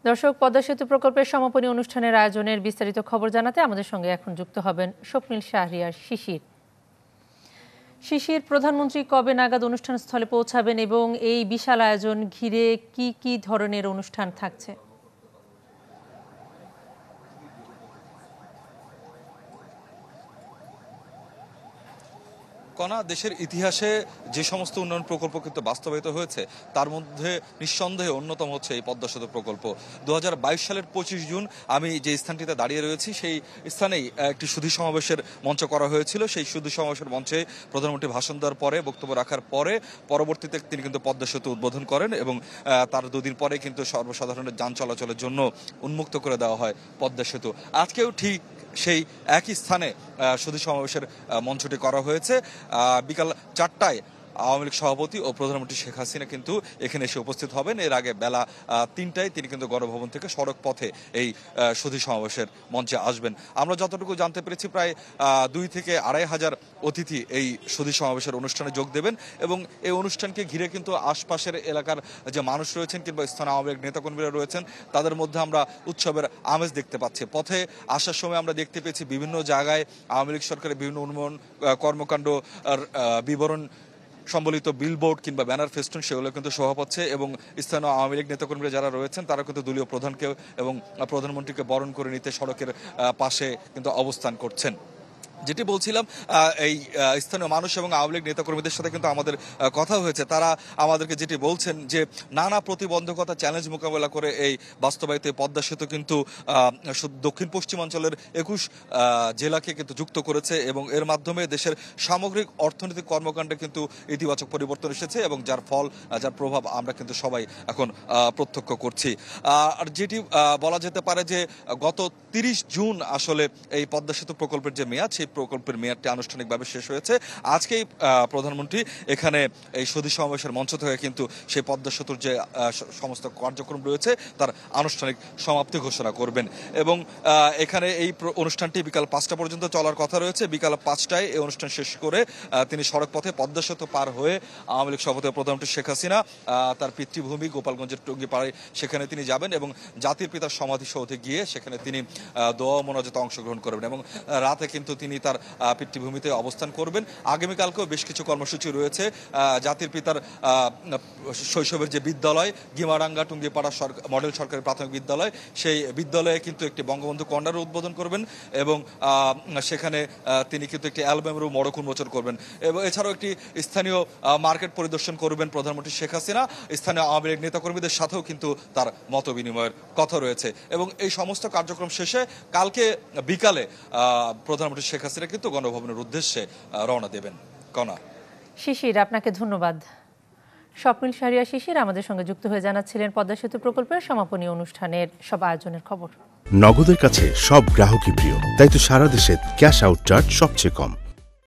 দর্শক, পদ্মা সেতু প্রকল্পের সমাপনী অনুষ্ঠানের আয়োজনের বিস্তারিত খবর জানাতে আমাদের সঙ্গে এখন যুক্ত হবেন স্বপ্নিল শাহরিয়ার শিশির। শিশির, প্রধানমন্ত্রী কবে নাগাদ অনুষ্ঠান স্থলে পৌঁছাবেন এবং এই বিশাল আয়োজন ঘিরে কি কি ধরনের অনুষ্ঠান থাকছে? কণা, দেশের ইতিহাসে যে সমস্ত উন্নয়ন প্রকল্প কিন্তু বাস্তবায়িত হয়েছে তার মধ্যে নিঃসন্দেহে অন্যতম হচ্ছে এই পদ্মা সেতু প্রকল্প। 2022 সালের 25 জুন আমি যে স্থানটিতে দাঁড়িয়ে রয়েছি সেই স্থানেই একটি সুধী সমাবেশের মঞ্চ করা হয়েছিল। সেই সুধী সমাবেশের মঞ্চে প্রধানমন্ত্রী ভাষণ দেওয়ার পরে, বক্তব্য রাখার পরে পরবর্তীতে তিনি কিন্তু পদ্মা সেতু উদ্বোধন করেন এবং তার দুদিন পরে কিন্তু সর্বসাধারণের যান চলাচলের জন্য উন্মুক্ত করে দেওয়া হয় পদ্মা সেতু। আজকেও ঠিক সেই একই স্থানে সুধী সমাবেশের মঞ্চটি করা হয়েছে। বিকাল 4টায় আওয়ামী লীগ সভাপতি ও প্রধানমন্ত্রী শেখ হাসিনা কিন্তু এখানে এসে উপস্থিত হবেন। এর আগে বেলা 3টায় তিনি কিন্তু গণভবন থেকে সড়ক পথে এই সুধী সমাবেশের মঞ্চে আসবেন। আমরা যতটুকু জানতে পেরেছি প্রায় 2 থেকে 2.5 হাজার অতিথি এই সুধী সমাবেশের অনুষ্ঠানে যোগ দেবেন এবং এই অনুষ্ঠানকে ঘিরে কিন্তু আশপাশের এলাকার যে মানুষ রয়েছেন কিংবা স্থানীয় আওয়ামী লীগ নেতাকর্মীরা রয়েছেন তাদের মধ্যে আমরা উৎসবের আমেজ দেখতে পাচ্ছি। পথে আসার সময় আমরা দেখতে পেয়েছি বিভিন্ন জায়গায় আওয়ামী লীগ সরকারের বিভিন্ন উন্নয়ন কর্মকাণ্ড বিবরণ সম্বলিত বিলবোর্ড কিংবা ব্যানার ফেস্টুন সেগুলো কিন্তু শোভা পাচ্ছে এবং স্থানীয় আওয়ামী লীগ নেতাকর্মীরা যারা রয়েছেন তারা কিন্তু দলীয় প্রধানকে এবং প্রধানমন্ত্রীকে বরণ করে নিতে সড়কের পাশে কিন্তু অবস্থান করছেন। যেটি বলছিলাম, এই স্থানীয় মানুষ এবং আওয়ামী লীগ নেতাকর্মীদের সাথে কিন্তু আমাদের কথা হয়েছে। তারা আমাদেরকে যেটি বলছেন যে নানা প্রতিবন্ধকতা চ্যালেঞ্জ মোকাবেলা করে এই বাস্তবায়িত পদ্মা সেতু কিন্তু দক্ষিণ পশ্চিমাঞ্চলের 21 জেলাকে কিন্তু যুক্ত করেছে এবং এর মাধ্যমে দেশের সামগ্রিক অর্থনৈতিক কর্মকাণ্ডে কিন্তু ইতিবাচক পরিবর্তন এসেছে এবং যার ফল, যার প্রভাব আমরা কিন্তু সবাই এখন প্রত্যক্ষ করছি। আর যেটি বলা যেতে পারে যে গত 30 জুন আসলে এই পদ্মা সেতু প্রকল্পের যে মেয়াদ, সেই প্রকল্পের মেয়াদটি আনুষ্ঠানিকভাবে শেষ হয়েছে। আজকেই প্রধানমন্ত্রী এখানে এই সুধী সমাবেশের মঞ্চ থেকে কিন্তু সেই পদ্মা সেতুর যে সমস্ত কার্যক্রম রয়েছে তার আনুষ্ঠানিক সমাপ্তি ঘোষণা করবেন এবং এখানে এই অনুষ্ঠানটি বিকাল 5টা পর্যন্ত চলার কথা রয়েছে। বিকাল 5টায় এই অনুষ্ঠান শেষ করে তিনি সড়ক পথে পদ্মা সেতু পার হয়ে আওয়ামী লীগ সভাপতি প্রধানমন্ত্রী শেখ হাসিনা তার পিতৃভূমি গোপালগঞ্জের টুঙ্গিপাড়ায় সেখানে তিনি যাবেন এবং জাতির পিতার সমাধিসৌধে গিয়ে সেখানে তিনি দোয়া মোনাজাতে অংশগ্রহণ করবেন এবং রাতে কিন্তু তিনি তার পিতৃভূমিতে অবস্থান করবেন। আগামীকালকেও বেশ কিছু কর্মসূচি রয়েছে। জাতির পিতার শৈশবের যে বিদ্যালয় গিমারাঙ্গা টুঙ্গিপাড়া মডেল সরকারি প্রাথমিক বিদ্যালয়, সেই বিদ্যালয়ে কিন্তু একটি বঙ্গবন্ধু কর্নার উদ্বোধন করবেন এবং সেখানে তিনি কিন্তু একটি অ্যালবামেরও মোড়ক উন্মোচন করবেন এবং এছাড়াও একটি স্থানীয় মার্কেট পরিদর্শন করবেন প্রধানমন্ত্রী শেখ হাসিনা। স্থানীয় আওয়ামী লীগ নেতাকর্মীদের সাথেও কিন্তু তার মত বিনিময়ের কথা রয়েছে এবং এই সমস্ত কার্যক্রম শেষে কালকে বিকালে প্রধানমন্ত্রী শেখ হাসিনা কিন্তু গণভবনের উদ্দেশ্যে রওনা দেবেন। কণা। শিশির, আপনাকে ধন্যবাদ। স্বপ্নিল শাহরিয়ার শিশির আমাদের সঙ্গে যুক্ত হয়ে জানাচ্ছিলেন পদ্মা সেতু প্রকল্পের সমাপনী অনুষ্ঠানের সব আয়োজনের খবর। নগদের কাছে সব গ্রাহকই প্রিয়, তাই তো সারা দেশে ক্যাশ আউট চার্জ সবচেয়ে কম।